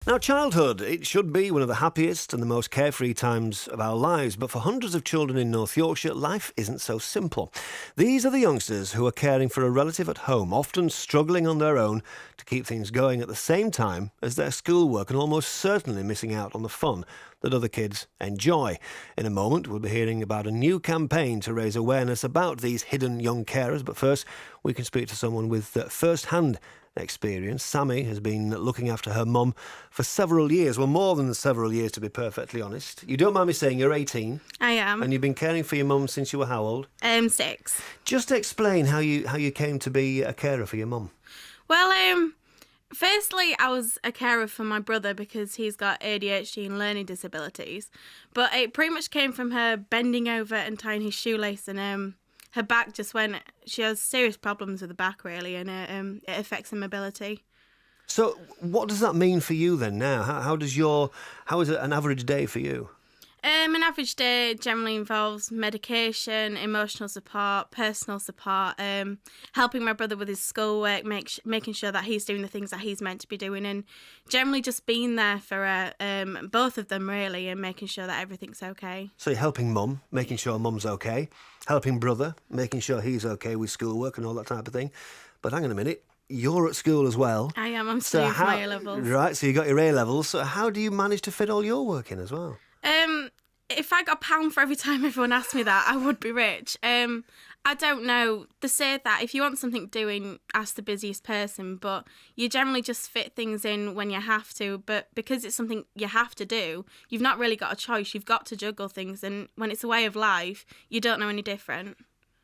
Now, childhood, it should be one of the happiest and the most carefree times of our lives, but for hundreds of children in North Yorkshire, life isn't so simple. These are the youngsters who are caring for a relative at home, often struggling on their own to keep things going at the same time as their schoolwork, and almost certainly missing out on the fun that other kids enjoy. In a moment, we'll be hearing about a new campaign to raise awareness about these hidden young carers, but first, we can speak to someone with first-hand experience. Sami has been looking after her mum for several years, well, more than several years, to be perfectly honest. You don't mind me saying you're 18? I am. And you've been caring for your mum since you were how old? 6. Just explain how you came to be a carer for your mum. Well, firstly, I was a carer for my brother because he's got ADHD and learning disabilities. But it pretty much came from her bending over and tying his shoelace, and her back just went. She has serious problems with the back, really, and it affects her mobility. So what does that mean for you then now? How is an average day for you? An average day generally involves medication, emotional support, personal support, helping my brother with his schoolwork, making sure that he's doing the things that he's meant to be doing, and generally just being there for both of them, really, and making sure that everything's okay. So you're helping mum, making sure mum's okay, helping brother, making sure he's okay with schoolwork and all that type of thing. But hang on a minute, you're at school as well. I am, I'm studying for my A-levels. Right, so you got your A-levels, so how do you manage to fit all your work in as well? If I got £1 for every time everyone asked me that, I would be rich. I don't know. They say that if you want something doing, ask the busiest person, but you generally just fit things in when you have to. But because it's something you have to do, you've not really got a choice. You've got to juggle things, and when it's a way of life, you don't know any different.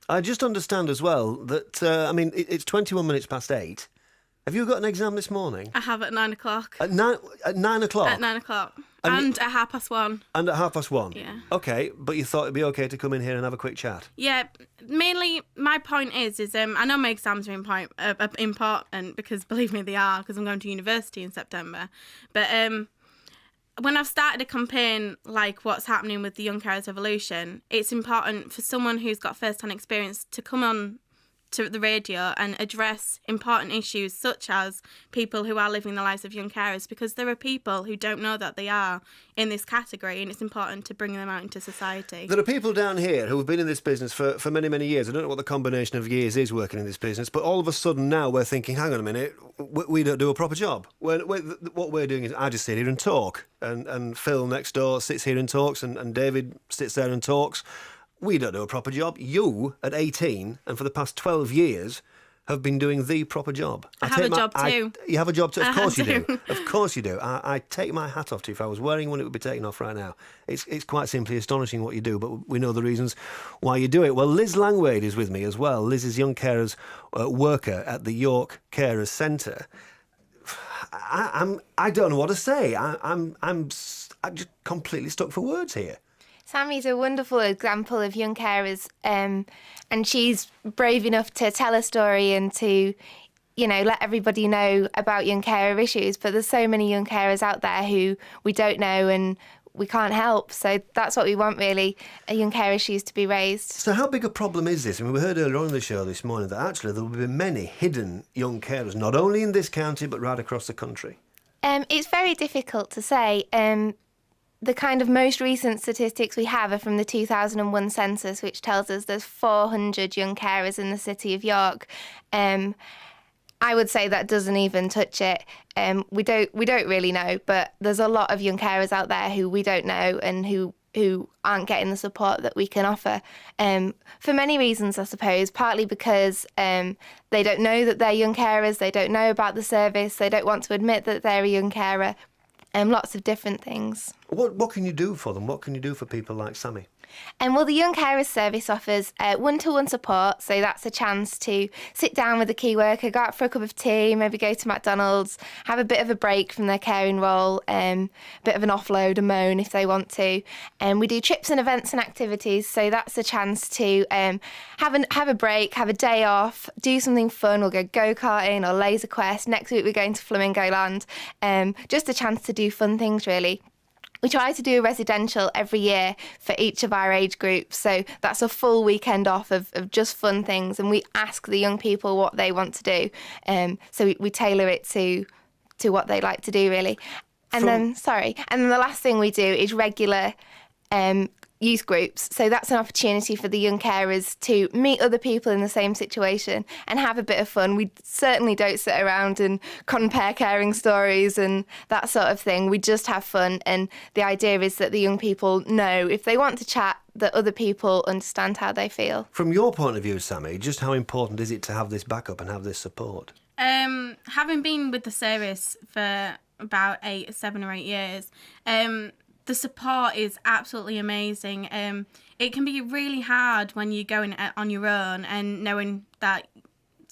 I just understand as well that, it's 21 minutes past 8. Have you got an exam this morning? I have at 9 o'clock. At 9 o'clock? At 9 o'clock. And at 1:30. And at 1:30? Yeah. Okay, but you thought it'd be okay to come in here and have a quick chat? Yeah, mainly my point is I know my exams are important because, believe me, they are, because I'm going to university in September. But when I've started a campaign like what's happening with the Young Carers Revolution, it's important for someone who's got first-hand experience to come on to the radio and address important issues such as people who are living the lives of young carers, because there are people who don't know that they are in this category, and it's important to bring them out into society. There are people down here who have been in this business for many, many years. I don't know what the combination of years is working in this business, but all of a sudden now we're thinking, hang on a minute, we don't do a proper job. What we're doing is I just sit here and talk, and Phil next door sits here and talks, and David sits there and talks. We don't do a proper job. You, at 18, and for the past 12 years, have been doing the proper job. I have a job too. You have a job too? Of course you do. Of course you do. I take my hat off to you. If I was wearing one, it would be taken off right now. It's quite simply astonishing what you do, but we know the reasons why you do it. Well, Liz Langwade is with me as well. Liz is Young Carers worker at the York Carers Centre. I don't know what to say. I'm just completely stuck for words here. Sami's a wonderful example of young carers, and she's brave enough to tell a story and to, let everybody know about young carer issues. But there's so many young carers out there who we don't know and we can't help. So that's what we want, really, young care issues to be raised. So how big a problem is this? I mean, we heard earlier on in the show this morning that actually there will be many hidden young carers, not only in this county but right across the country. It's very difficult to say. The kind of most recent statistics we have are from the 2001 census, which tells us there's 400 young carers in the city of York. I would say that doesn't even touch it. We don't really know, but there's a lot of young carers out there who we don't know and who aren't getting the support that we can offer. For many reasons, I suppose, partly because they don't know that they're young carers, they don't know about the service, they don't want to admit that they're a young carer. Lots of different things. What can you do for them? What can you do for people like Sami? Well, the Young Carers Service offers one-to-one support, so that's a chance to sit down with a key worker, go out for a cup of tea, maybe go to McDonald's, have a bit of a break from their caring role, a bit of an offload, a moan if they want to. We do trips and events and activities, so that's a chance to have a break, have a day off, do something fun. We'll go go-karting or laser quest. Next week we're going to Flamingo Land. Just a chance to do fun things, really. We try to do a residential every year for each of our age groups. So that's a full weekend off of just fun things. And we ask the young people what they want to do. So we tailor it to what they like to do, really. And then the last thing we do is regular youth groups. So that's an opportunity for the young carers to meet other people in the same situation and have a bit of fun. We certainly don't sit around and compare caring stories and that sort of thing. We just have fun, and the idea is that the young people know if they want to chat that other people understand how they feel. From your point of view, Sami, just how important is it to have this backup and have this support? Having been with the service for about 7 or 8 years, the support is absolutely amazing. It can be really hard when you're going on your own and knowing that,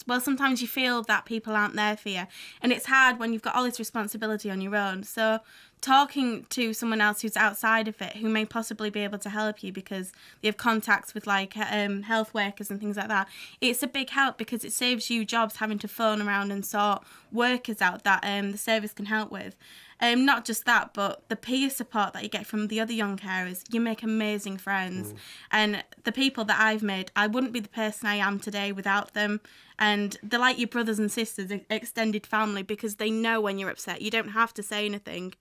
well, sometimes you feel that people aren't there for you. And it's hard when you've got all this responsibility on your own. So talking to someone else who's outside of it, who may possibly be able to help you because they have contacts with like health workers and things like that, it's a big help because it saves you jobs having to phone around and sort workers out that the service can help with. Not just that, but the peer support that you get from the other young carers. You make amazing friends. And the people that I've made, I wouldn't be the person I am today without them. And they're like your brothers and sisters, extended family, because they know when you're upset. You don't have to say anything.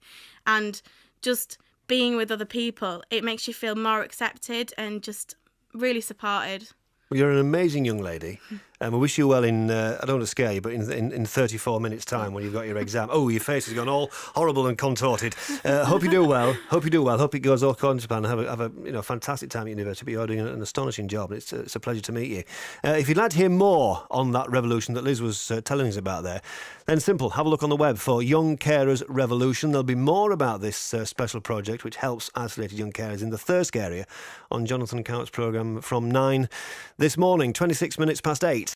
And just being with other people, it makes you feel more accepted and just really supported. Well, you're an amazing young lady, and we wish you well in, I don't want to scare you, but in 34 minutes' time when you've got your exam. Oh, your face has gone all horrible and contorted. Hope you do well. Hope it goes all according to plan. Have a fantastic time at university, but you're doing an astonishing job. It's a pleasure to meet you. If you'd like to hear more on that revolution that Liz was telling us about there, then simple, have a look on the web for Young Carers Revolution. There'll be more about this special project which helps isolated young carers in the Thirsk area on Jonathan Coutts' programme from 9 this morning, 26 minutes past 8.